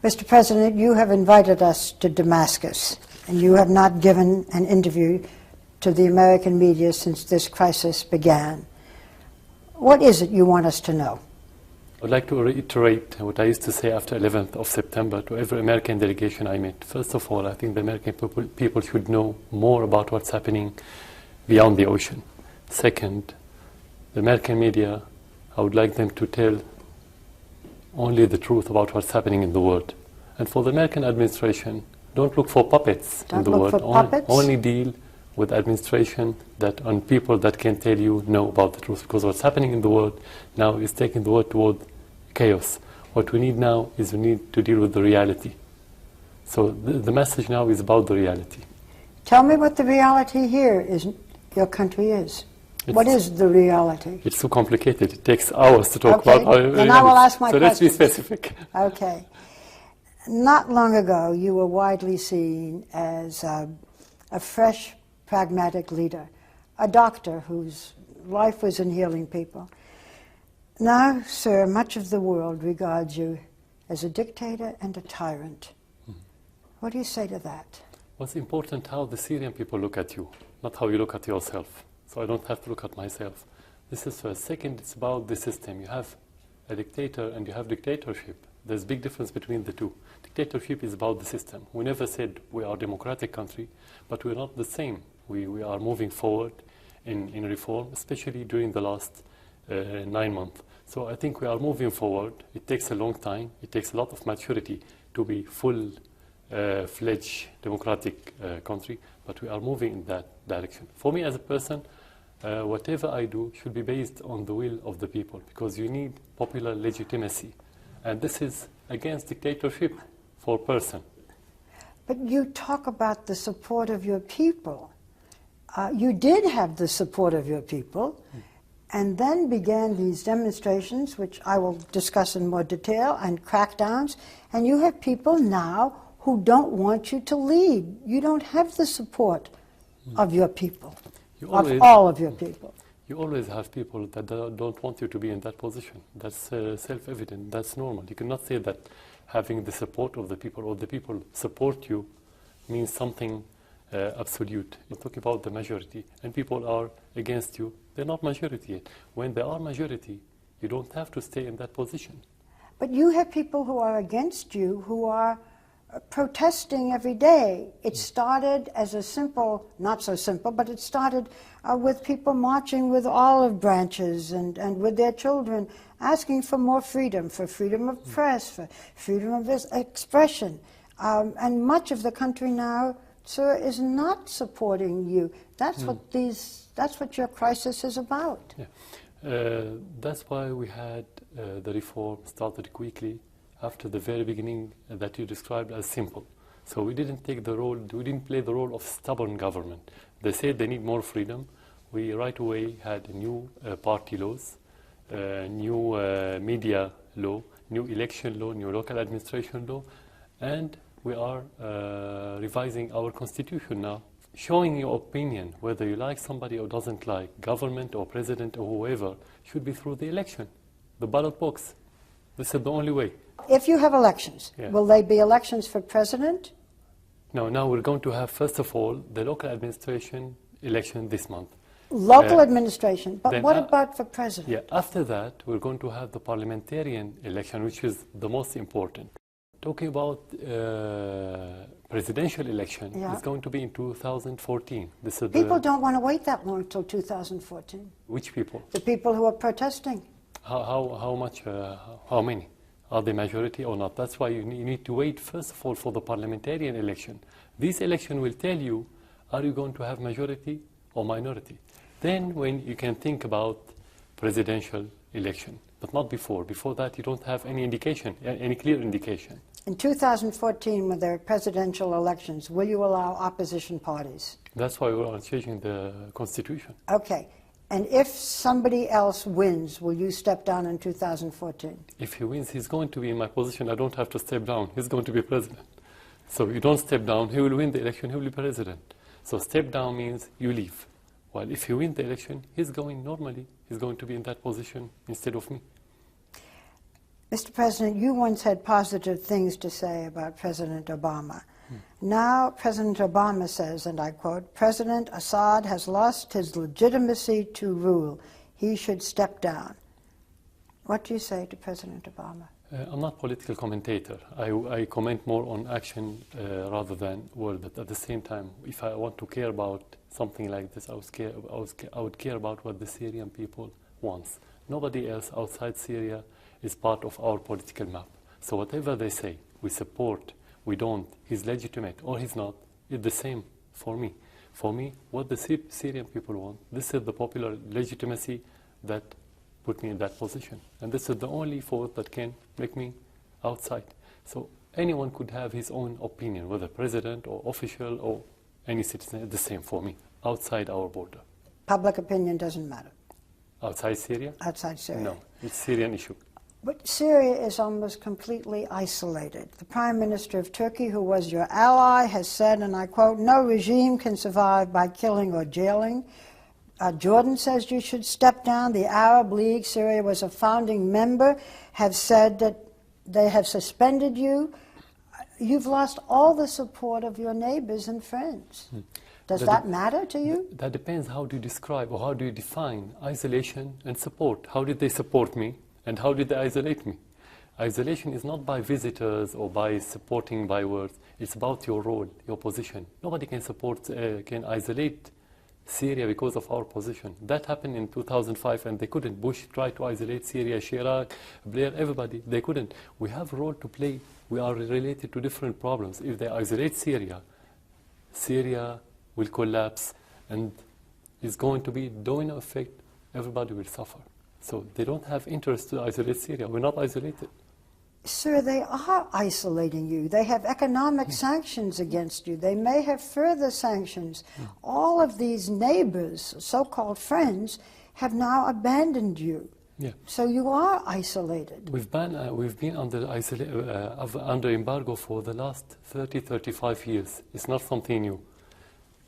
Mr. President, you have invited us to Damascus, and you have not given an interview to the American media since this crisis began. What is it you want us to know? I would like to reiterate what I used to say after 11th of September to every American delegation I met. First of all, I think the American people should know more about what's happening beyond the ocean. Second, the American media, I would like them to tell only the truth about what's happening in the world. And for the American administration, don't look for puppets in the world. Only deal with administration on people that can tell you no about the truth. Because what's happening in the world now is taking the world toward chaos. What we need now is we need to deal with the reality. So the message now is about the reality. Tell me what the reality here is, your country is. What is the reality? It's too complicated. It takes hours to talk about. Then I will ask my question. So let's be specific. Okay. Not long ago, you were widely seen as a fresh, pragmatic leader, a doctor whose life was in healing people. Now, sir, much of the world regards you as a dictator and a tyrant. What do you say to that? What's important how the Syrian people look at you, not how you look at yourself. So I don't have to look at myself. This is first. Second, it's about the system. You have a dictator and you have dictatorship. There's a big difference between the two. Dictatorship is about the system. We never said we are a democratic country, but we're not the same. We are moving forward in reform, especially during the last 9 months. So I think we are moving forward. It takes a long time. It takes a lot of maturity to be full-fledged democratic country, but we are moving in that direction. For me as a person, whatever I do should be based on the will of the people, because you need popular legitimacy. And this is against dictatorship for a person. But you talk about the support of your people. You did have the support of your people, and then began these demonstrations, which I will discuss in more detail, and crackdowns, and you have people now who don't want you to lead. You don't have the support of your people, of all of your people. You always have people that don't want you to be in that position. That's self-evident. That's normal. You cannot say that having the support of the people or the people support you means something absolute. You're talking about the majority, and people are against you. They're not majority yet. When they are majority, you don't have to stay in that position. But you have people who are against you who are protesting every day. It started as a simple, not so simple, but it started with people marching with olive branches and with their children, asking for more freedom, for freedom of press, for freedom of expression. And much of the country now, sir, is not supporting you. That's what your crisis is about. Yeah. That's why we had the reform started quickly after the very beginning that you described as simple. So we didn't play the role of stubborn government. They said they need more freedom. We right away had new party laws, new media law, new election law, new local administration law, and we are revising our constitution now, showing your opinion, whether you like somebody or doesn't like, government or president or whoever, should be through the election, the ballot box. This is the only way. If you have elections, will they be elections for president? No, now we're going to have, first of all, the local administration election this month. Local administration, but what about for president? Yeah, after that, we're going to have the parliamentarian election, which is the most important. Talking about presidential election, it's going to be in 2014. This is people don't want to wait that long until 2014. Which people? The people who are protesting. How much? How many? Are they majority or not? That's why you need to wait, first of all, for the parliamentarian election. This election will tell you, are you going to have majority or minority? Then when you can think about presidential election, but not before. Before that, you don't have any indication, any clear indication. In 2014, when there are presidential elections, will you allow opposition parties? That's why we're changing the constitution. Okay. And if somebody else wins, will you step down in 2014? If he wins, he's going to be in my position. I don't have to step down. He's going to be president. So you don't step down. He will win the election. He will be president. So step down means you leave. While if he wins the election, he's going to be in that position instead of me. Mr. President, you once had positive things to say about President Obama. Now President Obama says, and I quote, "President Assad has lost his legitimacy to rule. He should step down." What do you say to President Obama? I'm not a political commentator. I comment more on action rather than word. But at the same time, if I want to care about something like this, I would care about what the Syrian people wants. Nobody else outside Syria is part of our political map. So whatever they say, we support, we don't, he's legitimate or he's not, it's the same for me. For me, what the Syrian people want, this is the popular legitimacy that put me in that position. And this is the only force that can make me outside. So anyone could have his own opinion, whether president or official or any citizen, it's the same for me, outside our border. Public opinion doesn't matter. Outside Syria? Outside Syria. No, it's a Syrian issue. But Syria is almost completely isolated. The Prime Minister of Turkey, who was your ally, has said, and I quote, "No regime can survive by killing or jailing." Jordan says you should step down. The Arab League, Syria was a founding member, have said that they have suspended you. You've lost all the support of your neighbors and friends. Does that matter to you? That depends how do you describe or how do you define isolation and support. How did they support me and how did they isolate me? Isolation is not by visitors or by supporting by words. It's about your role, your position. Nobody can can isolate Syria because of our position. That happened in 2005 and they couldn't. Bush tried to isolate Syria, Chirac, Blair, everybody. They couldn't. We have a role to play. We are related to different problems. If they isolate Syria, Syria will collapse and it's going to be domino effect. Everybody will suffer. So they don't have interest to isolate Syria. We're not isolated. Sir, they are isolating you. They have economic sanctions against you. They may have further sanctions. All of these neighbors, so-called friends, have now abandoned you. Yeah. So you are isolated. We've been under embargo for the last 30, 35 years. It's not something new.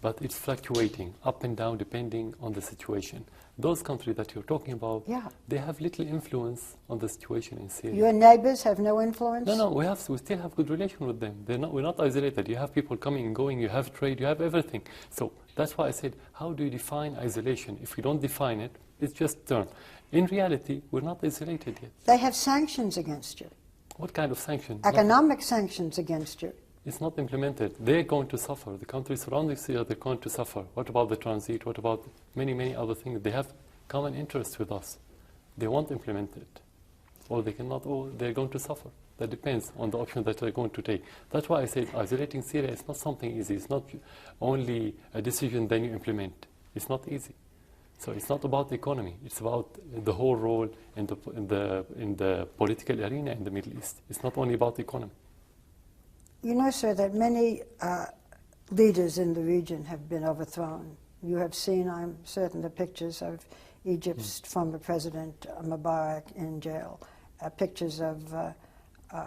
But it's fluctuating up and down depending on the situation. Those countries that you're talking about, they have little influence on the situation in Syria. Your neighbors have no influence? No, we still have good relation with them. We're not isolated. You have people coming and going, you have trade, you have everything. So that's why I said, how do you define isolation? If you don't define it, it's just term. In reality, we're not isolated yet. They have sanctions against you. What kind of sanctions? Economic sanctions against you. It's not implemented. They're going to suffer. The countries surrounding Syria, they're going to suffer. What about the transit? What about many, many other things? They have common interests with us. They won't implement it. Or they cannot, or they're going to suffer. That depends on the option that they're going to take. That's why I said isolating Syria is not something easy. It's not only a decision then you implement. It's not easy. So it's not about the economy. It's about the whole role in the political arena in the Middle East. It's not only about the economy. You know, sir, that many leaders in the region have been overthrown. You have seen, I'm certain, the pictures of Egypt's former president Mubarak in jail, pictures of,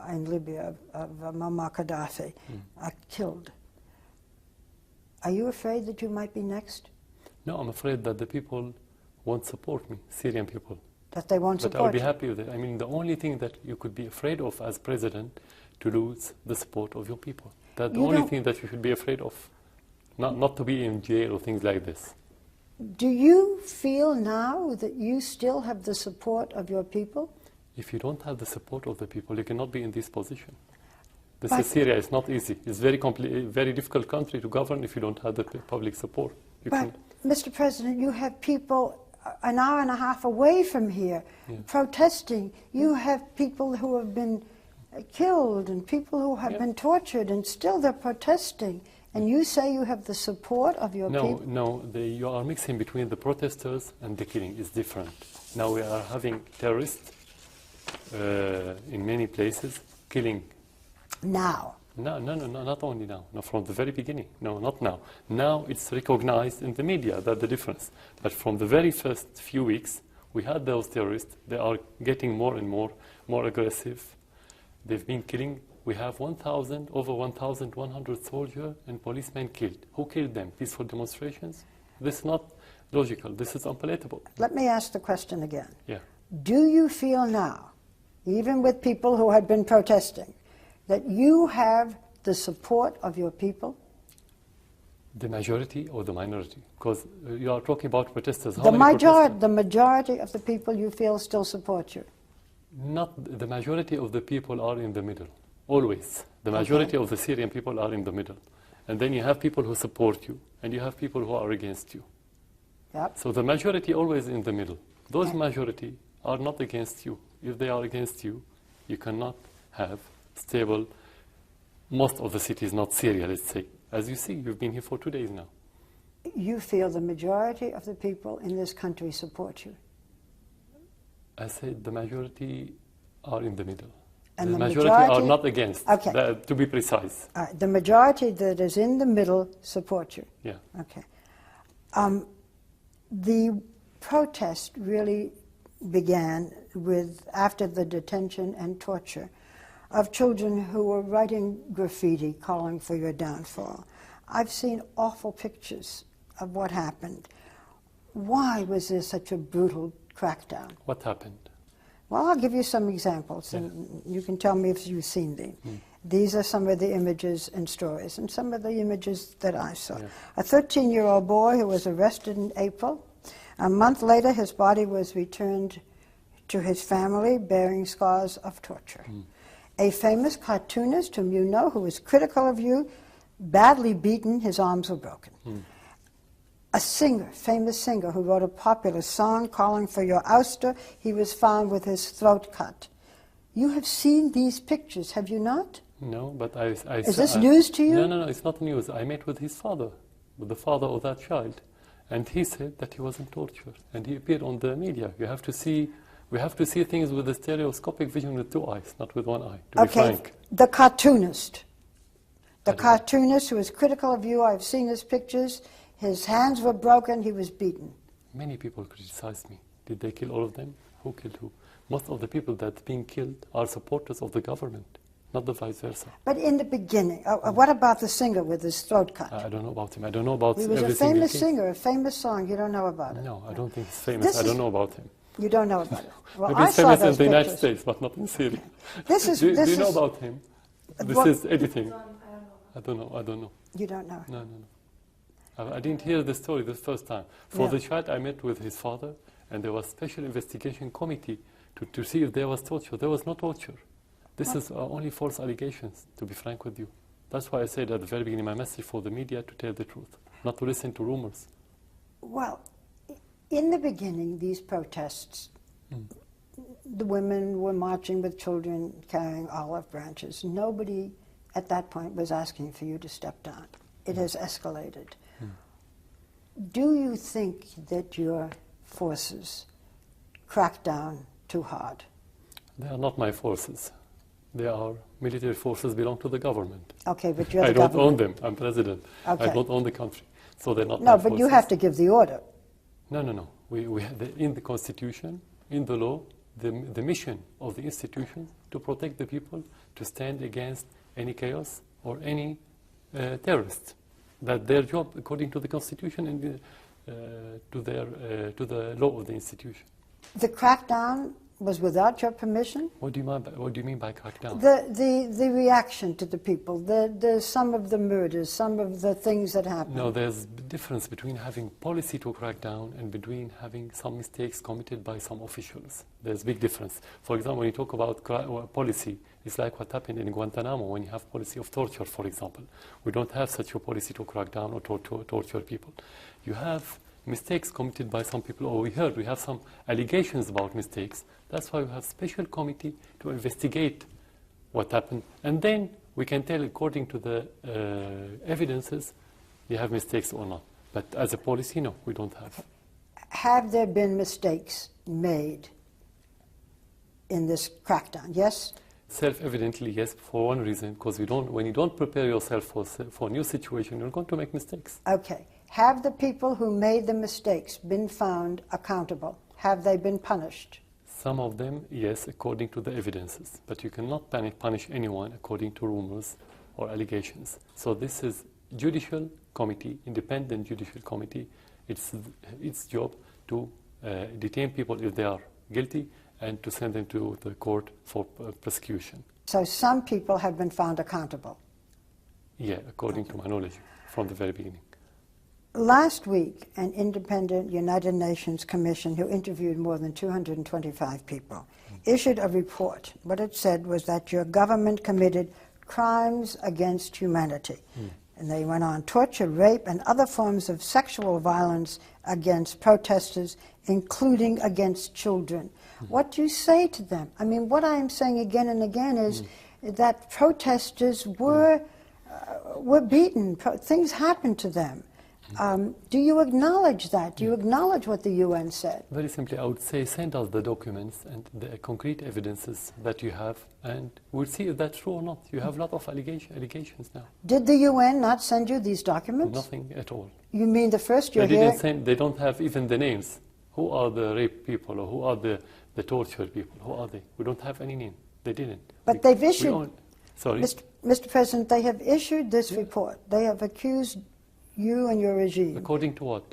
in Libya, of Muammar Gaddafi killed. Are you afraid that you might be next? No, I'm afraid that the people won't support me, Syrian people. That they won't support you? But I'll be happy with it. I mean, the only thing that you could be afraid of as president to lose the support of your people. That's the only thing that you should be afraid of. Not to be in jail or things like this. Do you feel now that you still have the support of your people? If you don't have the support of the people, you cannot be in this position. This is Syria. It's not easy. It's very difficult country to govern if you don't have the public support. Mr. President, you have people an hour and a half away from here protesting. You have people who have been killed and people who have been tortured, and still they're protesting. And you say you have the support of your people? No, you are mixing between the protesters and the killing. It's different. Now we are having terrorists in many places killing. Now? No, not only now. No, from the very beginning. No, not now. Now it's recognized in the media, that's the difference. But from the very first few weeks, we had those terrorists. They are getting more and more aggressive. They've been killing. We have over 1,100 soldiers and policemen killed. Who killed them? Peaceful demonstrations? This is not logical. This is unpalatable. Let me ask the question again. Yeah. Do you feel now even with people who had been protesting, that you have the support of your people? The majority or the minority? Because you are talking about protesters. How The many protesters? majority of the people you feel still support you. Not the majority of the people are in the middle, always. The majority of the Syrian people are in the middle. And then you have people who support you, and you have people who are against you. Yep. So the majority always in the middle. Those majority are not against you. If they are against you, you cannot have stable, most of the cities, not Syria, let's say. As you see, you've been here for 2 days now. You feel the majority of the people in this country support you. I said the majority are in the middle. And the the majority are not against, Okay. to be precise. The majority that is in the middle support you. Yeah. Okay. The protest really began with, after the detention and torture of children who were writing graffiti calling for your downfall. I've seen awful pictures of what happened. Why was there such a brutal crackdown? What happened? Well, I'll give you some examples, and you can tell me if you've seen them. These are some of the images and stories, and some of the images that I saw. Yeah. A 13-year-old boy who was arrested in April. A month later, his body was returned to his family, bearing scars of torture. A famous cartoonist whom you know, who was critical of you, badly beaten, his arms were broken. A singer, famous singer, who wrote a popular song calling for your ouster, he was found with his throat cut. You have seen these pictures, have you not? No, but I Is this news to you? No, it's not news. I met with his father, with the father of that child, and he said that he wasn't tortured, and he appeared on the media. We have to see things with a stereoscopic vision with 2 eyes, not with 1 eye, to be frank. The cartoonist. The cartoonist who was critical of you, I've seen his pictures. His hands were broken, he was beaten. Many people criticized me. Did they kill all of them? Who killed who? Most of the people that are being killed are supporters of the government, not the vice versa. But in the beginning, what about the singer with his throat cut? I don't know about him. I don't know about He was a famous singer, a famous song. You don't know about it? No, I don't think he's famous. I don't know about him. You don't know about it? Well, Maybe I he's saw famous in those the United pictures. States, but not in Syria. Do you know about him? This What? is editing. I don't know. You don't know. No. I didn't hear the story the first time. For the child, I met with his father, and there was a special investigation committee to see if there was torture. There was no torture. This is only false allegations, to be frank with you. That's why I said at the very beginning, my message for the media to tell the truth, not to listen to rumors. Well, in the beginning, these protests, the women were marching with children carrying olive branches. Nobody at that point was asking for you to step down. It has escalated. Do you think that your forces cracked down too hard? They are not my forces. They are military forces belong to the government. Okay, but you're the I don't government. own them. I'm president. Okay. I don't own the country. So they're not No, my but forces. you have to give the order. No. We have in the Constitution, in the law, the mission of the institution to protect the people, to stand against any chaos or any terrorist. That their job, according to the Constitution and to the law of the institution. The crackdown was without your permission? What do you mean by crackdown? The reaction to the people, some of the murders, some of the things that happened. No, there's a difference between having policy to crack down and between having some mistakes committed by some officials. There's a big difference. For example, when you talk about policy, it's like what happened in Guantanamo when you have policy of torture, for example. We don't have such a policy to crack down or torture people. You have mistakes committed by some people, or we have some allegations about mistakes. That's why we have special committee to investigate what happened. And then we can tell, according to the evidences, you have mistakes or not. But as a policy, no, we don't have. Have there been mistakes made in this crackdown, yes? Self-evidently, yes, for one reason, because when you don't prepare yourself for a new situation, you're going to make mistakes. Okay. Have the people who made the mistakes been found accountable? Have they been punished? Some of them, yes, according to the evidences. But you cannot punish anyone according to rumors or allegations. So this is judicial committee, independent judicial committee. It's its job to detain people if they are guilty and to send them to the court for prosecution. So some people have been found accountable. Yeah, according to my knowledge, from the very beginning. Last week, an independent United Nations commission who interviewed more than 225 people issued a report. What it said was that your government committed crimes against humanity. And they went on torture, rape, and other forms of sexual violence against protesters, including against children. What do you say to them? I mean, what I am saying again and again is that protesters were beaten. Things happened to them. Do you acknowledge that? Do you acknowledge what the UN said? Very simply, I would say send us the documents and the concrete evidences that you have, and we'll see if that's true or not. You have a lot of allegations now. Did the UN not send you these documents? Nothing at all. You mean the first you're They here? didn't send, they don't have even the names. Who are the rape people, or who are the torture people? Who are they? We don't have any name. They didn't. But they've issued... Sorry? Mr. President, they have issued this report. They have accused you and your regime. According to what?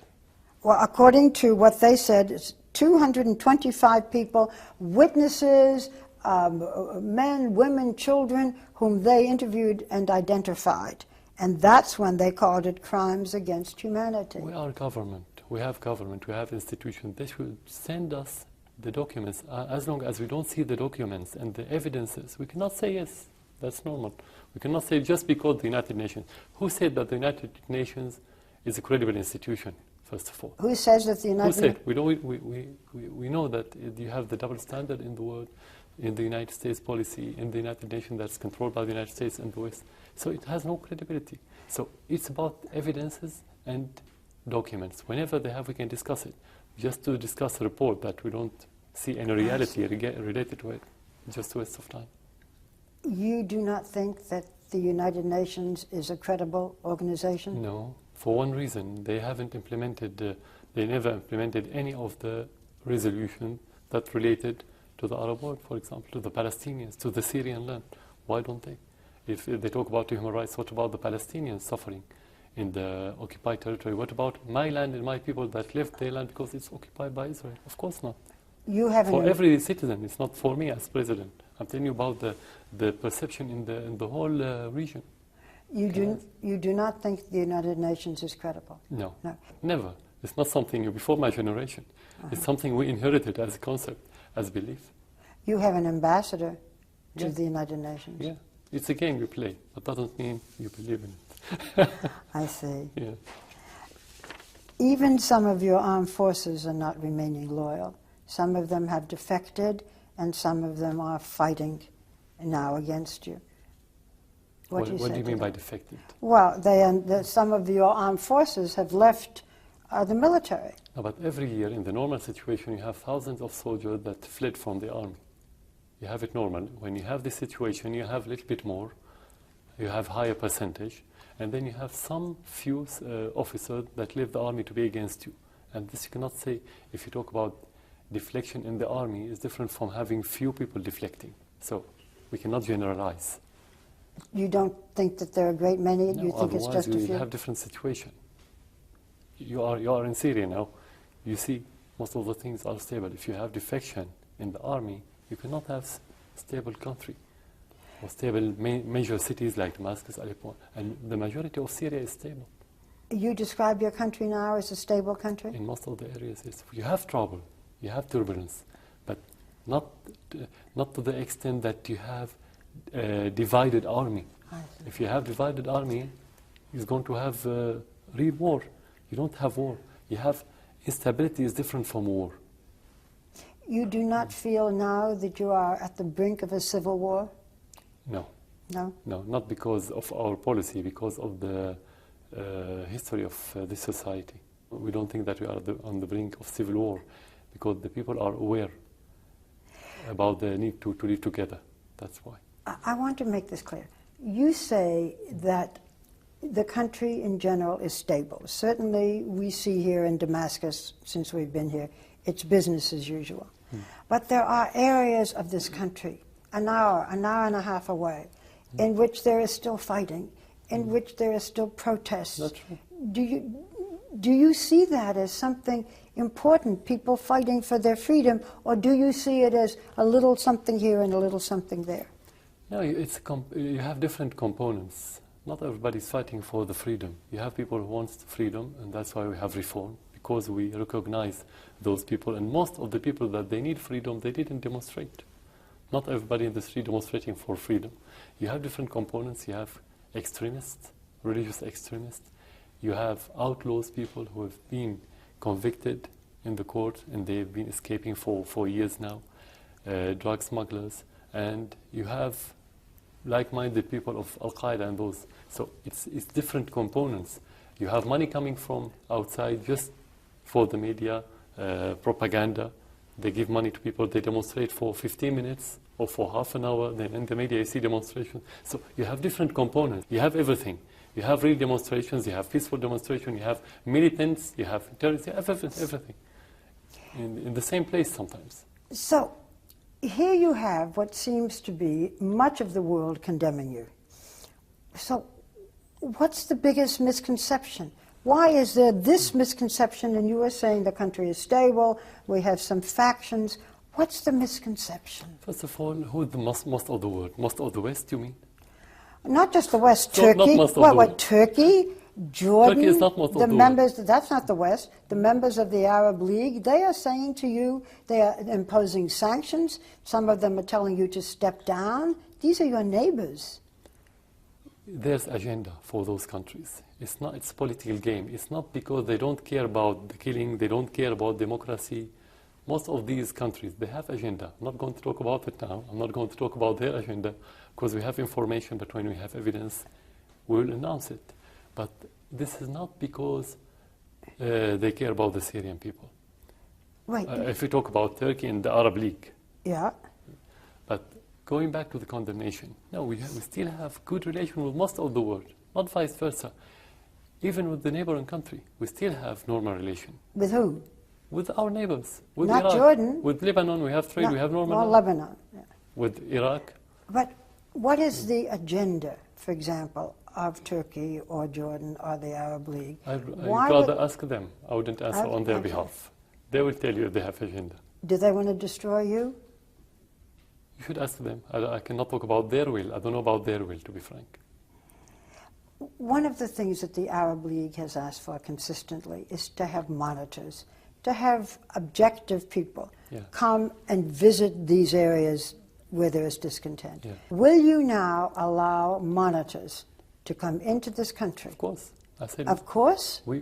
Well, according to what they said, it's 225 people, witnesses, men, women, children, whom they interviewed and identified. And that's when they called it crimes against humanity. We are government. We have institutions. They should send us the documents. As long as we don't see the documents and the evidences, we cannot say yes. That's normal. We cannot say just because the United Nations. Who said that the United Nations is a credible institution, first of all? Who says that the United Nations... Who said? We know that you have the double standard in the world, in the United States policy, in the United Nations that's controlled by the United States and the West. So it has no credibility. So it's about evidences and documents. Whenever they have, we can discuss it. Just to discuss a report that we don't see any reality related to it, just a waste of time. You do not think that the United Nations is a credible organization? No, for one reason. They haven't implemented, they never implemented any of the resolution that related to the Arab world, for example, to the Palestinians, to the Syrian land. Why don't they? If they talk about human rights, what about the Palestinians suffering in the occupied territory? What about my land and my people that left their land because it's occupied by Israel? Of course not. You haven't... For every citizen, it's not for me as president. I'm telling you about the perception in the whole region. You do not think the United Nations is credible? No, never. It's not something before my generation. It's something we inherited as a concept, as belief. You have an ambassador to the United Nations? Yeah, it's a game you play, but that doesn't mean you believe in it. I see. Yeah. Even some of your armed forces are not remaining loyal. Some of them have defected, and some of them are fighting now against you. What do you mean by defected? Well, some of your armed forces have left the military. No, but every year in the normal situation, you have thousands of soldiers that fled from the army. You have it normal. When you have this situation, you have a little bit more. You have higher percentage. And then you have some few officers that leave the army to be against you. And this you cannot say, if you talk about deflection in the army, is different from having few people deflecting. So we cannot generalize. You don't think that there are a great many? No, you think it's just a few? You have different situation. You are in Syria now. You see, most of the things are stable. If you have defection in the army, you cannot have stable country or stable major cities like Damascus, Aleppo, and the majority of Syria is stable. You describe your country now as a stable country? In most of the areas, yes. You have trouble, you have turbulence, but not to the extent that you have a divided army. If you have divided army, you're going to have real war. You don't have war. You have instability is different from war. You do not feel now that you are at the brink of a civil war? No. No? No, not because of our policy, because of the history of this society. We don't think that we are on the brink of civil war, because the people are aware about the need to live together. That's why. I want to make this clear. You say that the country in general is stable. Certainly we see here in Damascus, since we've been here, it's business as usual. But there are areas of this country, an hour and a half away, in which there is still fighting, in which there is still protests. That's true. Do you see that as something important, people fighting for their freedom, or do you see it as a little something here and a little something there? No, you have different components. Not everybody's fighting for the freedom. You have people who want freedom, and that's why we have reform, because we recognize those people. And most of the people that they need freedom, they didn't demonstrate. Not everybody in the street demonstrating for freedom. You have different components. You have extremists, religious extremists. You have outlaws, people who have been convicted in the court and they've been escaping for years now, drug smugglers, and you have like-minded people of Al-Qaeda and those. So it's different components. You have money coming from outside just for the media, propaganda. They give money to people, they demonstrate for 15 minutes or for half an hour, then in the media you see demonstrations. So you have different components. You have everything. You have real demonstrations, you have peaceful demonstrations, you have militants, you have terrorists, you have everything in the same place sometimes. So here you have what seems to be much of the world condemning you. So what's the biggest misconception? Why is there this misconception, and you are saying the country is stable, we have some factions. What's the misconception? First of all, who is the most of the world? Most of the West, you mean? Not just the West, So Turkey. not most of the world. Turkey, Jordan, Turkey is not most of the members, that's not the West, the members of the Arab League, they are saying to you, they are imposing sanctions. Some of them are telling you to step down. These are your neighbors. There's agenda for those countries. It's a political game. It's not because they don't care about the killing, they don't care about democracy. Most of these countries, they have agenda. I'm not going to talk about it now. I'm not going to talk about their agenda because we have information, but when we have evidence, we'll announce it. But this is not because they care about the Syrian people. Right. If we talk about Turkey and the Arab League. Yeah. But going back to the condemnation, no, we still have good relation with most of the world, not vice versa. Even with the neighboring country, we still have normal relation. With who? With our neighbors. With Not Iraq. Jordan. With Lebanon, we have trade, we have normal. Well, Lebanon. Yeah. With Iraq. But what is the agenda, for example, of Turkey or Jordan or the Arab League? I'd rather ask them. I wouldn't answer on their behalf. They will tell you if they have agenda. Do they want to destroy you? You should ask them. I cannot talk about their will. I don't know about their will, to be frank. One of the things that the Arab League has asked for consistently is to have monitors, to have objective people come and visit these areas where there is discontent. Yeah. Will you now allow monitors to come into this country? Of course. I said Of course. we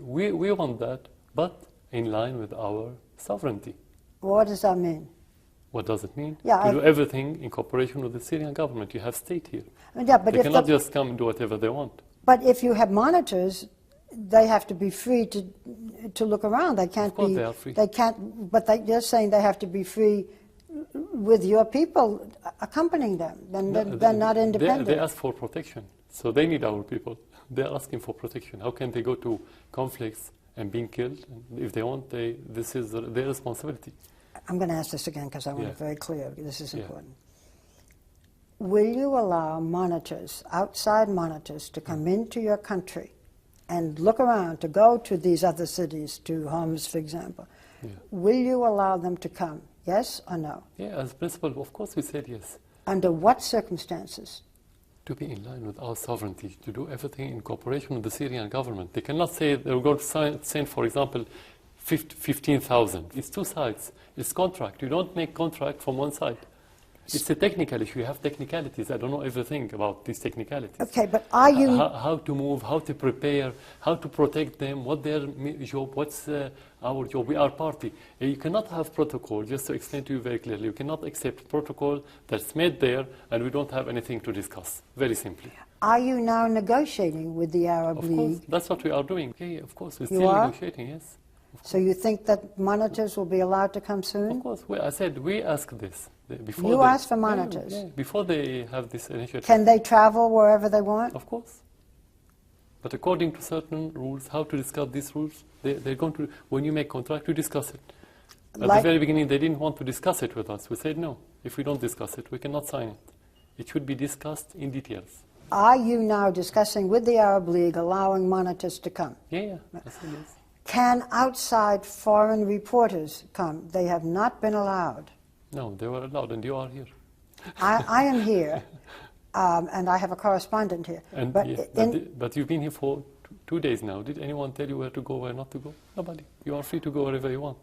want that, but in line with our sovereignty. What does that mean? What does it mean? Yeah, to do everything in cooperation with the Syrian government. You have state here. Yeah, but They cannot just come and do whatever they want. But if you have monitors, they have to be free to look around. They can't Of course be. they are free. They can't. But they're saying they have to be free with your people accompanying them. Then they're not independent. They ask for protection, so they need our people. They're asking for protection. How can they go to conflicts and being killed? If they want, this is their responsibility. I'm going to ask this again because I want it very clear. This is Yeah. important. Will you allow monitors, outside monitors, to come into your country and look around, to go to these other cities, to Homs, for example? Yeah. Will you allow them to come? Yes or no? Yeah, as principle, of course we said yes. Under what circumstances? To be in line with our sovereignty, to do everything in cooperation with the Syrian government. They cannot say they're going to send, for example, 15,000. It's two sides. It's contract. You don't make contract from one side. It's a technical issue. You have technicalities. I don't know everything about these technicalities. Okay, but are you... How to move, how to prepare, how to protect them, what their job, what's our job. We are party. You cannot have protocol, just to explain to you very clearly. You cannot accept protocol that's made there and we don't have anything to discuss, very simply. Are you now negotiating with the Arab Of League? course, that's what we are doing. Okay, of course, we're You still are? negotiating, yes. So you think that monitors will be allowed to come soon? Of course, I said we ask this. Before You ask for monitors? Yeah, before they have this initiative. Can they travel wherever they want? Of course. But according to certain rules, how to discuss these rules, they're going to, when you make contract, you discuss it. At the very beginning, they didn't want to discuss it with us. We said, no, if we don't discuss it, we cannot sign it. It should be discussed in details. Are you now discussing with the Arab League allowing monitors to come? Yeah, I said yes. Can outside foreign reporters come? They have not been allowed. No, they were allowed, and you are here. I am here, and I have a correspondent here. And but you've been here for 2 days now. Did anyone tell you where to go, where not to go? Nobody. You are free to go wherever you want.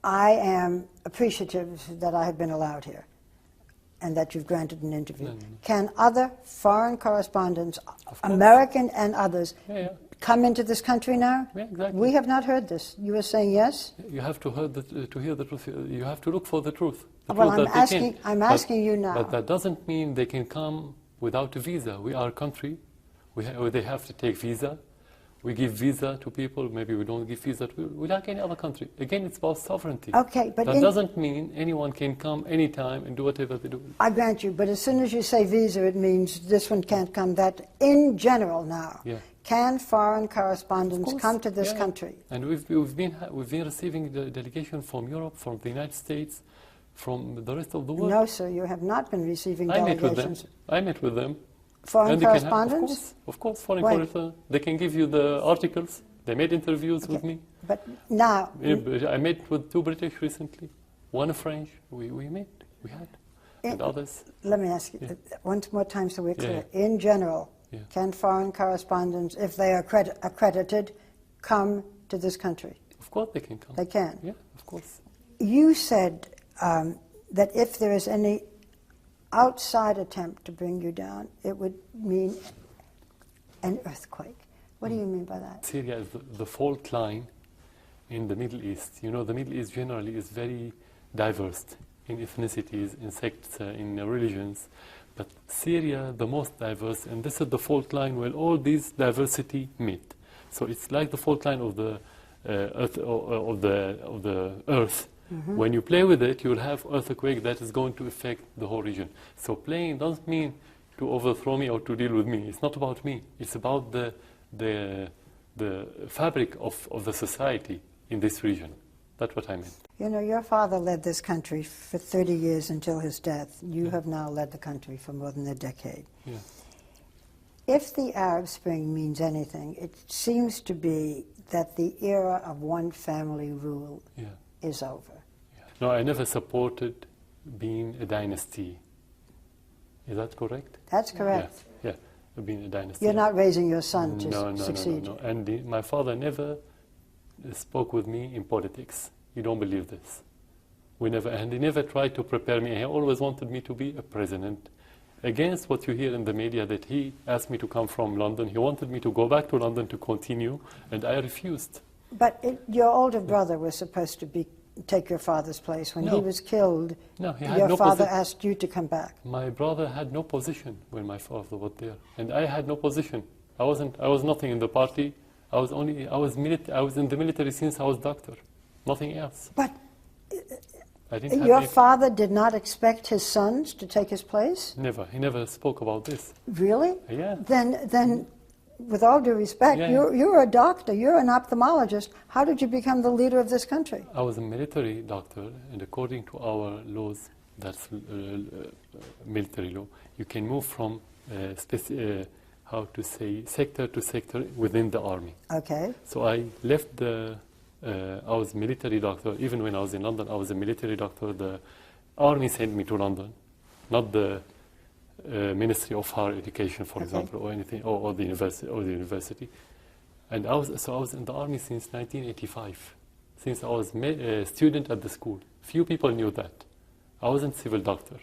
I am appreciative that I have been allowed here and that you've granted an interview. No. Can other foreign correspondents, American and others, come into this country now? Yeah, exactly. We have not heard this. You are saying yes? You have to hear the truth. You have to look for the truth. Well, I'm asking you now. But that doesn't mean they can come without a visa. We are a country. They have to take visa. We give visa to people. Maybe we don't give visa to people. We like any other country. Again, it's about sovereignty. Okay, but that doesn't mean anyone can come anytime and do whatever they do. I grant you, but as soon as you say visa, it means this one can't come. That in general now, can foreign correspondents come to this country? And we've been receiving the delegation from Europe, from the United States, from the rest of the world. No, sir, you have not been receiving delegations. I met with them. Foreign correspondents? Of course, foreign correspondents. They can give you the articles. They made interviews with me. But now... I met with 2 British recently, 1 French. We had, and others. Let me ask you once more time so we're clear. In general, can foreign correspondents, if they are accredited, come to this country? Of course they can come. They can? Yeah, of course. You said that if there is any outside attempt to bring you down, it would mean an earthquake. What do you mean by that? Syria is the fault line in the Middle East. You know, the Middle East generally is very diverse in ethnicities, in sects, in religions. But Syria, the most diverse, and this is the fault line where all these diversity meet. So it's like the fault line of the earth. Mm-hmm. When you play with it, you'll have earthquake that is going to affect the whole region. So playing doesn't mean to overthrow me or to deal with me. It's not about me. It's about the fabric of the society in this region. That's what I meant. You know, your father led this country for 30 years until his death. You have now led the country for more than a decade. Yeah. If the Arab Spring means anything, it seems to be that the era of one family rule is over. No, I never supported being a dynasty. Is that correct? That's correct. Yeah, being a dynasty. You're not raising your son to succeed. No. And my father never spoke with me in politics. You don't believe this. And he never tried to prepare me. He always wanted me to be a president. Against what you hear in the media that he asked me to come from London. He wanted me to go back to London to continue, and I refused. But your older brother was supposed to take your father's place. When he was killed, your father asked you to come back. My brother had no position when my father was there, and I had no position. I was nothing in the party. I was in the military since I was doctor, nothing else. But your father did not expect his sons to take his place? Never. He never spoke about this. Really? Yeah. Then with all due respect, you're a doctor, you're an ophthalmologist. How did you become the leader of this country? I was a military doctor, and according to our laws, that's military law, you can move from sector to sector within the army. Okay. So I left I was military doctor. Even when I was in London, I was a military doctor. The army sent me to London, not the Ministry of Higher Education, for example, or anything, or the university. And I was in the army since 1985, since I was a student at the school. Few people knew that. I wasn't civil doctor.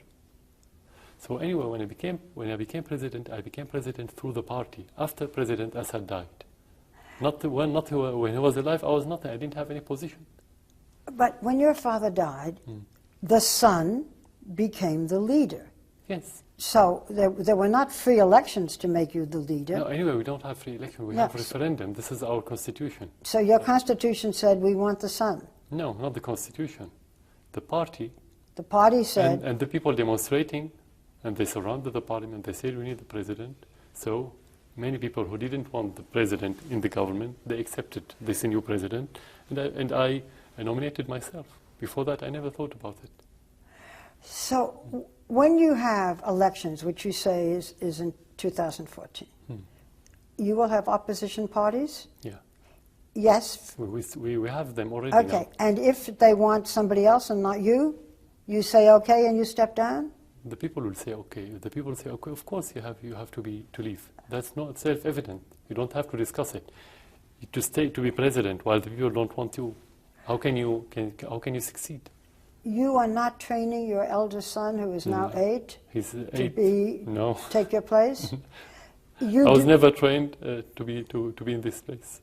So anyway, when I became president, I became president through the party after President Assad died. When he was alive, I was nothing. I didn't have any position. But when your father died, the son became the leader. Yes. So there were not free elections to make you the leader. No, anyway, we don't have free election. We have referendum. This is our constitution. So your constitution said we want the son. No, not the constitution. The party. The party said. And the people demonstrating, and they surrounded the parliament. They said we need the president. So many people who didn't want the president in the government, they accepted this new president, and I nominated myself. Before that, I never thought about it. So when you have elections, which you say is in 2014, you will have opposition parties? Yeah. Yes. We have them already Okay. now. And if they want somebody else and not you, you say okay and you step down? The people will say okay. If the people say okay, of course you have to leave. That's not self-evident. You don't have to discuss it. To be president while the people don't want you, how can you succeed? You are not training your eldest son, who is now 8, He's to 8. No. take your place? I was never trained to be in this place.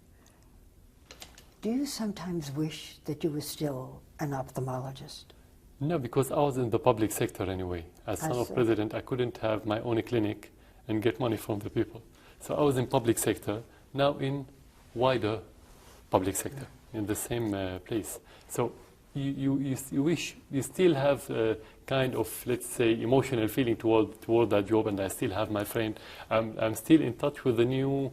Do you sometimes wish that you were still an ophthalmologist? No, because I was in the public sector anyway. As son of president, I couldn't have my own clinic and get money from the people. So I was in public sector, now in wider public sector, in the same place. So you wish you still have a kind of, let's say, emotional feeling toward that job, and I still have my friend. I'm still in touch with the new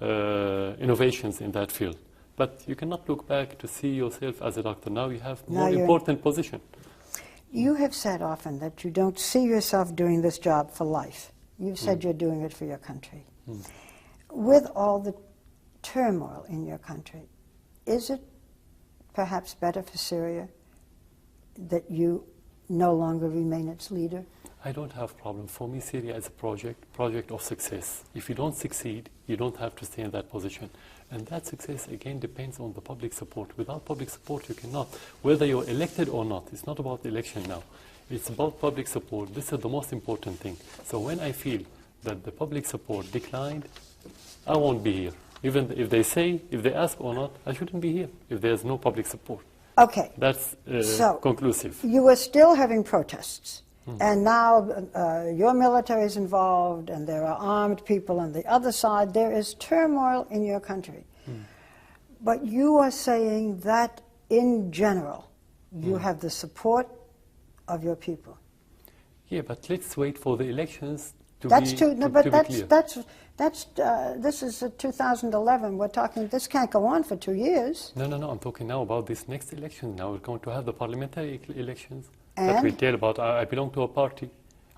innovations in that field. But you cannot look back to see yourself as a doctor. Now you have more important position. You have said often that you don't see yourself doing this job for life. You've said you're doing it for your country. With all the turmoil in your country, is it perhaps better for Syria that you no longer remain its leader? I don't have problem. For me, Syria is a project of success. If you don't succeed, you don't have to stay in that position. And that success, again, depends on the public support. Without public support, you cannot. Whether you're elected or not, it's not about the election now. It's about public support. This is the most important thing. So when I feel that the public support declined, I won't be here. Even if they ask or not, I shouldn't be here if there's no public support. Okay. That's conclusive. You are still having protests. And now your military is involved, and there are armed people on the other side. There is turmoil in your country. But you are saying that, in general, you have the support of your people. Yeah, but let's wait for the elections to That's be too, no, to but be that's clear. this is 2011. We're talking. This can't go on for 2 years. No. I'm talking now about this next election. Now we're going to have the parliamentary elections. And? That will tell about, I belong to a party.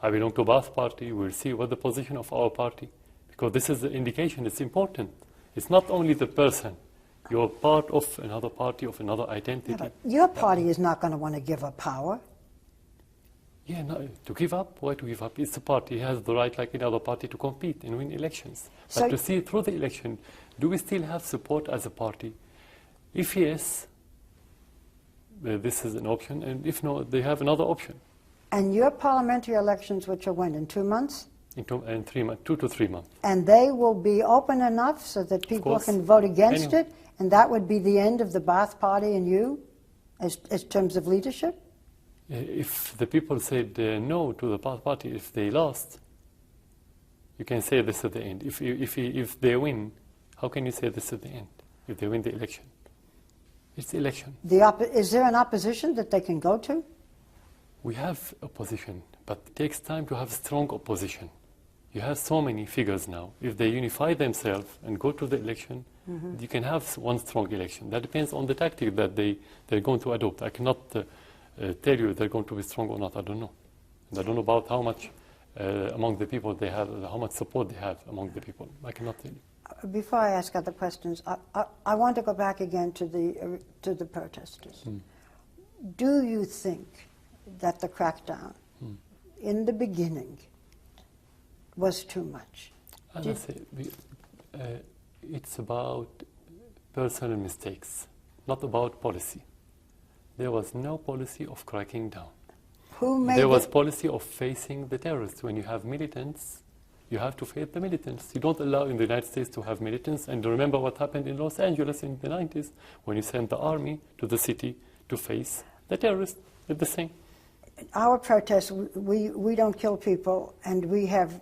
I belong to Ba'ath party. We'll see what the position of our party. Because this is the indication. It's important. It's not only the person. You're part of another party, of another identity. Yeah, but your party is not going to want to give up power. Yeah, no, to give up? Why to give up? It's a party. It has the right, like any other party, to compete and win elections. But So to see through the election, do we still have support as a party? If yes, this is an option, and if no, they have another option. And your parliamentary elections, which are when, in 2 months? In 2 to 3 months. And they will be open enough so that people can vote against it, and that would be the end of the Ba'ath party and you, as terms of leadership? If the people said no to the Ba'ath party, if they lost, you can say this is the end. If they win, how can you say this is the end? If they win the election, it's the election. Is there an opposition that they can go to? We have opposition, but it takes time to have strong opposition. You have so many figures now. If they unify themselves and go to the election, you can have one strong election. That depends on the tactic that they're going to adopt. I cannot tell you if they're going to be strong or not. I don't know. And I don't know about how much among the people they have, how much support they have among the people. I cannot tell you. Before I ask other questions, I want to go back again to the protesters. Do you think that the crackdown in the beginning was too much? As I say, it's about personal mistakes, not about policy. There was no policy of cracking down. There was policy of facing the terrorists. When you have militants, you have to face the militants. You don't allow in the United States to have militants. And remember what happened in Los Angeles in the 90s, when you sent the army to the city to face the terrorists. It's the same. Our protests, we don't kill people, and we have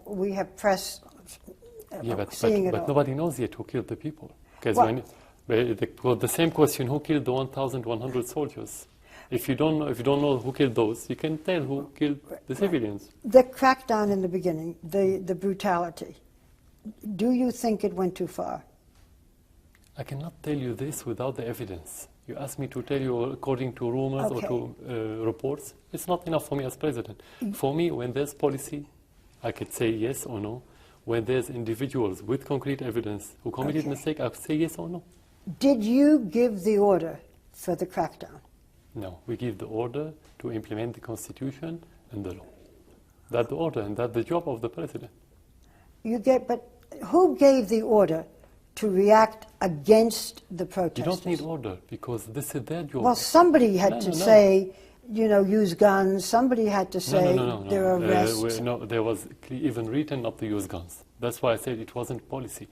press seeing it all. But nobody knows yet who killed the people. Because the same question, who killed the 1,100 soldiers? If you don't know who killed those, you can tell who killed the civilians. The crackdown in the beginning, the brutality, do you think it went too far? I cannot tell you this without the evidence. You ask me to tell you according to rumors or to reports. It's not enough for me as president. For me, when there's policy, I could say yes or no. When there's individuals with concrete evidence who committed mistake, I would say yes or no. Did you give the order for the crackdown? No, we give the order to implement the constitution and the law. That's the order, and that's the job of the president. But who gave the order to react against the protesters? You don't need order, because this is their job. Well, somebody had to say, use guns. Somebody had to say there are arrests. There was even written not to use guns. That's why I said it wasn't policy.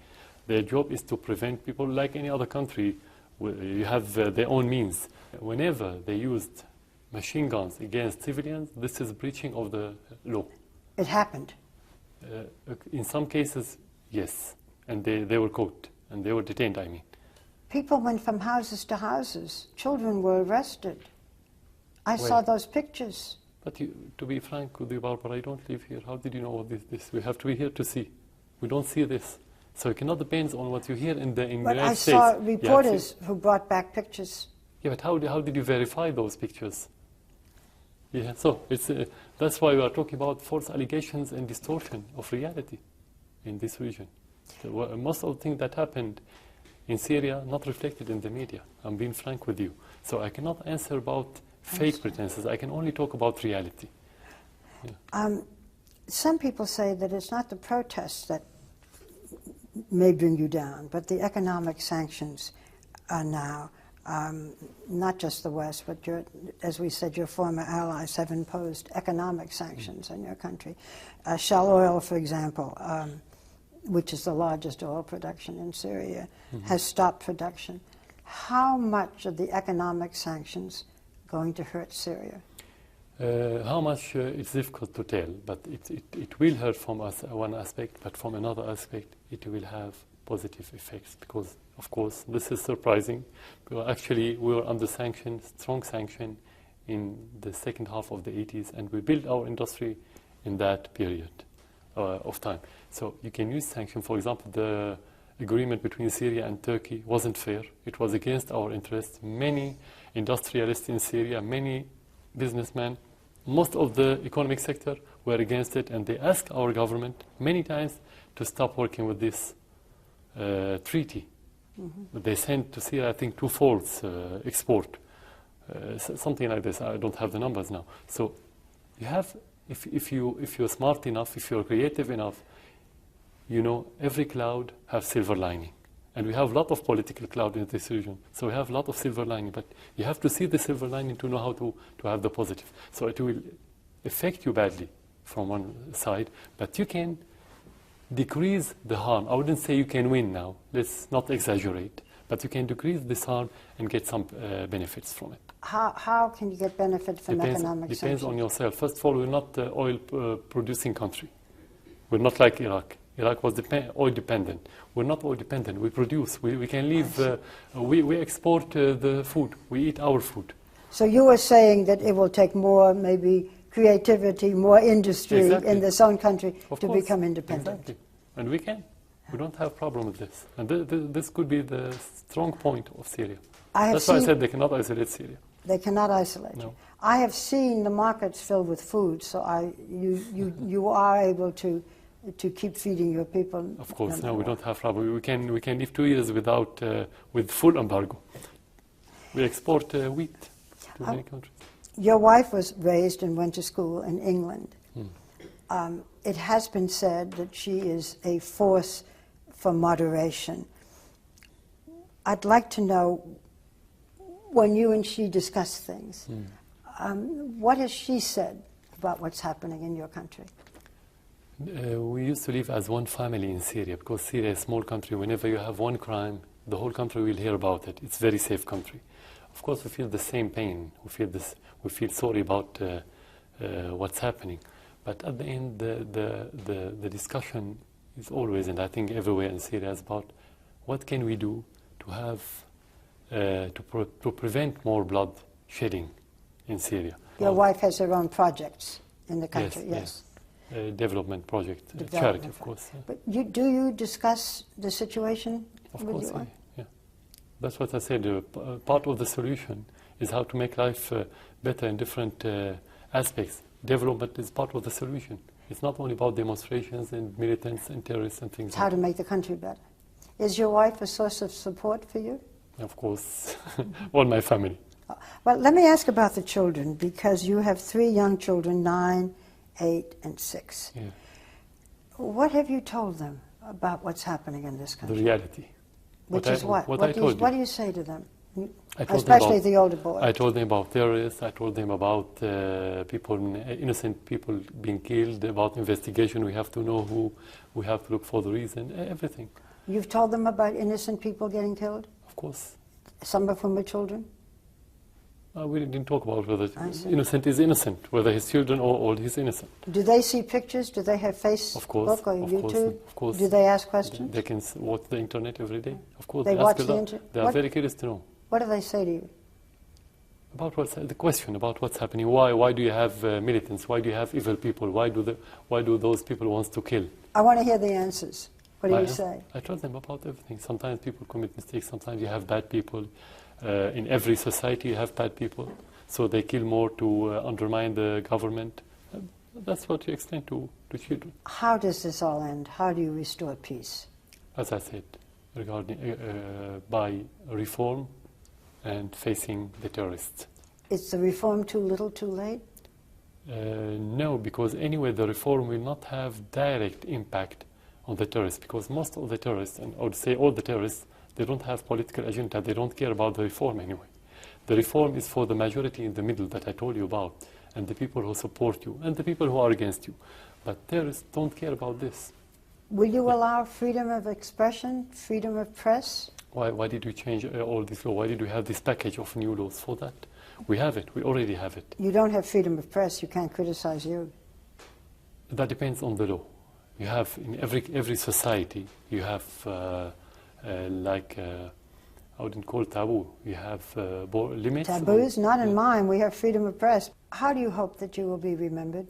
Their job is to prevent people, like any other country. You have their own means. Whenever they used machine guns against civilians, this is breaching of the law. It happened. In some cases, yes. And they were caught, and they were detained, I mean. People went from houses to houses. Children were arrested. I saw those pictures. But to be frank with you, Barbara, I don't live here. How did you know all this? We have to be here to see. We don't see this. So it cannot depend on what you hear in the United States. But I saw reporters who brought back pictures. Yeah, but how did you verify those pictures? Yeah, so that's why we are talking about false allegations and distortion of reality in this region. So, most of the things that happened in Syria not reflected in the media. I'm being frank with you. So I cannot answer about fake pretenses. I can only talk about reality. Yeah. Some people say that it's not the protests that may bring you down, but the economic sanctions are now, not just the West, but as we said, your former allies have imposed economic sanctions on your country. Shell Oil, for example, which is the largest oil production in Syria, has stopped production. How much of the economic sanctions going to hurt Syria? How much, it's difficult to tell, but it will hurt from one aspect, but from another aspect, it will have positive effects, because, of course, this is surprising. Actually, we were under sanction, strong sanction, in the second half of the 80s, and we built our industry in that period of time. So you can use sanction. For example, the agreement between Syria and Turkey wasn't fair. It was against our interests. Many industrialists in Syria, many businessmen, most of the economic sector were against it, and they asked our government many times to stop working with this treaty. But they sent to Syria, I think, 2 false export, something like this. I don't have the numbers now. So you have, if you're smart enough, if you're creative enough, every cloud has silver lining. And we have a lot of political cloud in this region. So we have a lot of silver lining. But you have to see the silver lining to know how to have the positive. So it will affect you badly from one side, but you can decrease the harm. I wouldn't say you can win now. Let's not exaggerate. But you can decrease this harm and get some benefits from it. How can you get benefit from economic sanctions? Depends on yourself. First of all, we're not an oil-producing country. We're not like Iraq. Iraq was oil dependent. We're not oil dependent. We produce. We can live. We export the food. We eat our food. So you were saying that it will take more, maybe, creativity, more industry in this own country to become independent. Exactly. And we can. We don't have a problem with this. And this could be the strong point of Syria. That's why I said they cannot isolate Syria. They cannot isolate you. I have seen the markets filled with food, so you are able to keep feeding your people. Of course, no, we don't have problem. We can live 2 years with full embargo. We export wheat to many countries. Your wife was raised and went to school in England. It has been said that she is a force for moderation. I'd like to know, when you and she discuss things, what has she said about what's happening in your country? We used to live as one family in Syria, because Syria is a small country. Whenever you have one crime, the whole country will hear about it. It's a very safe country. Of course, we feel the same pain. We feel sorry about what's happening. But at the end, the discussion is always, and I think everywhere in Syria, is about what can we do to have to prevent more blood shedding in Syria. Your wife has her own projects in the country, yes. Development project, charity, of course. Yeah. But do you discuss the situation with your wife? Of course, yeah. That's what I said. Part of the solution is how to make life better in different aspects. Development is part of the solution. It's not only about demonstrations and militants and terrorists and things. It's how to make the country better. Is your wife a source of support for you? Of course, all my family. Well, let me ask about the children, because you have 3 young children, 9, 8, and 6. Yeah. What have you told them about what's happening in this The country? reality. Which is what? What What do you say to them? I told them Especially about, the older boy. I told them about terrorists. I told them about people, innocent people being killed. About investigation. We have to know who. We have to look for the reason. Everything. You've told them about innocent people getting killed? Of course. Some of whom are children? We didn't talk about whether I see. innocent is innocent, whether his children or he's innocent. Do they see pictures? Do they have Facebook Of course, or of YouTube? Course, of course. Do they ask questions? They can watch the internet every day. Of course, They ask watch a the lot. internet? They are very curious to know. What do they say to you? About the question about what's happening. Why do you have militants? Why do you have evil people? Why do those people want to kill? I want to hear the answers. What do you say? I told them about everything. Sometimes people commit mistakes. Sometimes you have bad people. In every society you have bad people. So they kill more to undermine the government. That's what you explain to children. How does this all end? How do you restore peace? As I said, regarding by reform and facing the terrorists. Is the reform too little, too late? No, because anyway the reform will not have direct impact on the terrorists, because most of the terrorists, and I would say all the terrorists, they don't have political agenda. They don't care about the reform anyway. The reform is for the majority in the middle that I told you about, and the people who support you, and the people who are against you. But terrorists don't care about this. Will you allow freedom of expression, freedom of press? Why did we change all this law? Why did we have this package of new laws for that? We have it. We already have it. You don't have freedom of press. You can't criticize you. That depends on the law. You have in every society, you have I wouldn't call it taboo. You have limits. Taboos? Not in mine. We have freedom of press. How do you hope that you will be remembered?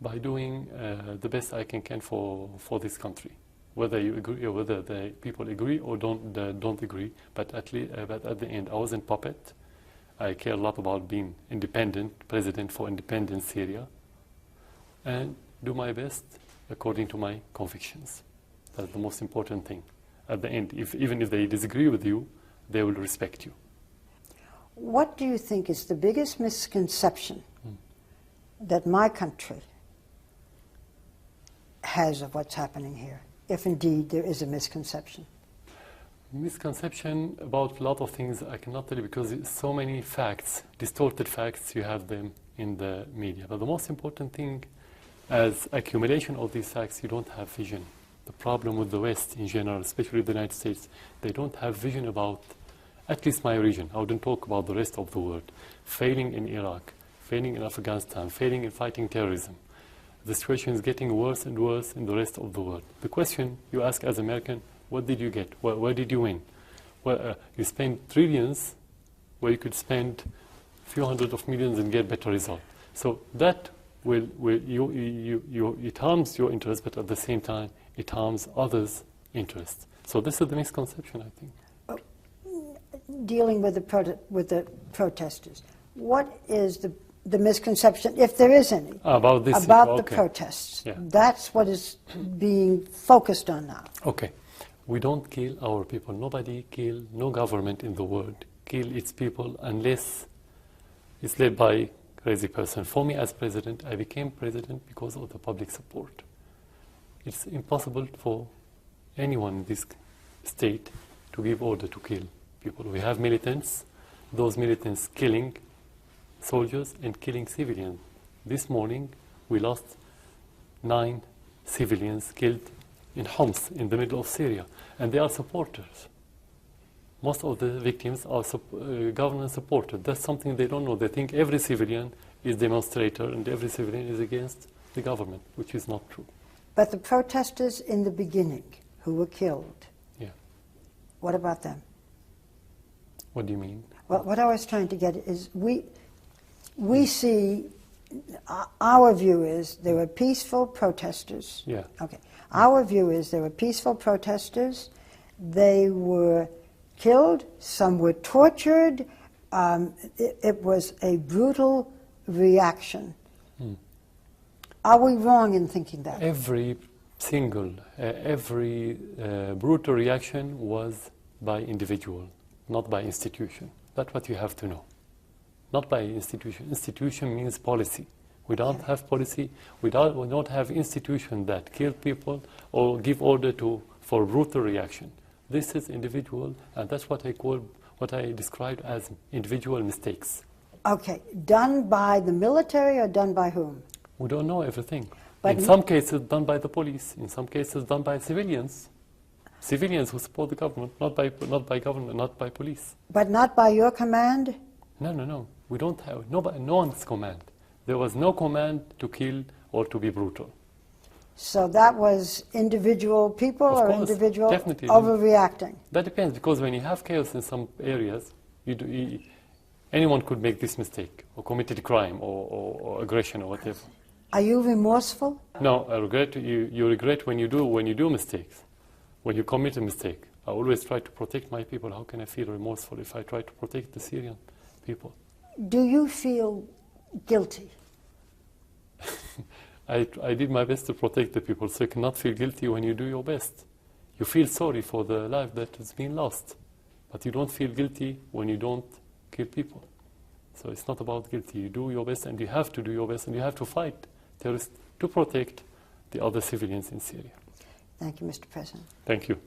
By doing the best I can for this country, whether you agree or whether the people agree or don't agree. But at the end, I wasn't puppet. I care a lot about being independent, president for independent Syria, and do my best according to my convictions. That's the most important thing. At the end, even if they disagree with you, they will respect you. What do you think is the biggest misconception that my country has of what's happening here, if indeed there is a misconception? Misconception about a lot of things I cannot tell you, because so many facts, distorted facts, you have them in the media. But the most important thing, as accumulation of these facts, you don't have vision. The problem with the West in general, especially the United States, they don't have vision about, at least my region. I wouldn't talk about the rest of the world. Failing in Iraq, failing in Afghanistan, failing in fighting terrorism. The situation is getting worse and worse in the rest of the world. The question you ask as American, what did you get? Where did you win? Well, you spend trillions where you could spend a few hundred of millions and get better results. So that it harms your interest, but at the same time, it harms others' interests. So this is the misconception, I think. Dealing with the protesters, what is the misconception, if there is any, about this? About okay. the protests? Yeah. That's what is being focused on now. Okay. We don't kill our people. Nobody kill, no government in the world kill its people unless it's led by a crazy person. For me as president, I became president because of the public support. It's impossible for anyone in this state to give order to kill people. We have militants, those militants killing soldiers and killing civilians. This morning we lost 9 civilians killed in Homs, in the middle of Syria, and they are supporters. Most of the victims are government supported. That's something they don't know. They think every civilian is demonstrator and every civilian is against the government, which is not true. But the protesters in the beginning who were killed, Yeah. what about them? What do you mean? Well, what I was trying to get is we see, our view is there were peaceful protesters. Yeah. Okay. Our view is there were peaceful protesters. They were killed. Some were tortured. It was a brutal reaction. Are we wrong in thinking that? Every brutal reaction was by individual, not by institution. That's what you have to know. Not by institution. Institution means policy. We don't have policy. We don't have institution that kill people or give order for brutal reaction. This is individual, and that's what I described as individual mistakes. Okay, done by the military or done by whom? We don't know everything. But in some cases, done by the police. In some cases, done by civilians. Civilians who support the government, not by government, not by police. But not by your command? No. We don't have no one's command. There was no command to kill or to be brutal. So that was individual people Of or course, individual definitely. overreacting? That depends, because when you have chaos in some areas, anyone could make this mistake or committed crime or aggression or whatever. Are you remorseful? No, I regret. You regret when you do mistakes, when you commit a mistake. I always try to protect my people. How can I feel remorseful if I try to protect the Syrian people? Do you feel guilty? I did my best to protect the people, so you cannot feel guilty when you do your best. You feel sorry for the life that has been lost, but you don't feel guilty when you don't kill people. So it's not about guilty. You do your best, and you have to do your best, and you have to fight terrorists to protect the other civilians in Syria. Thank you, Mr. President. Thank you.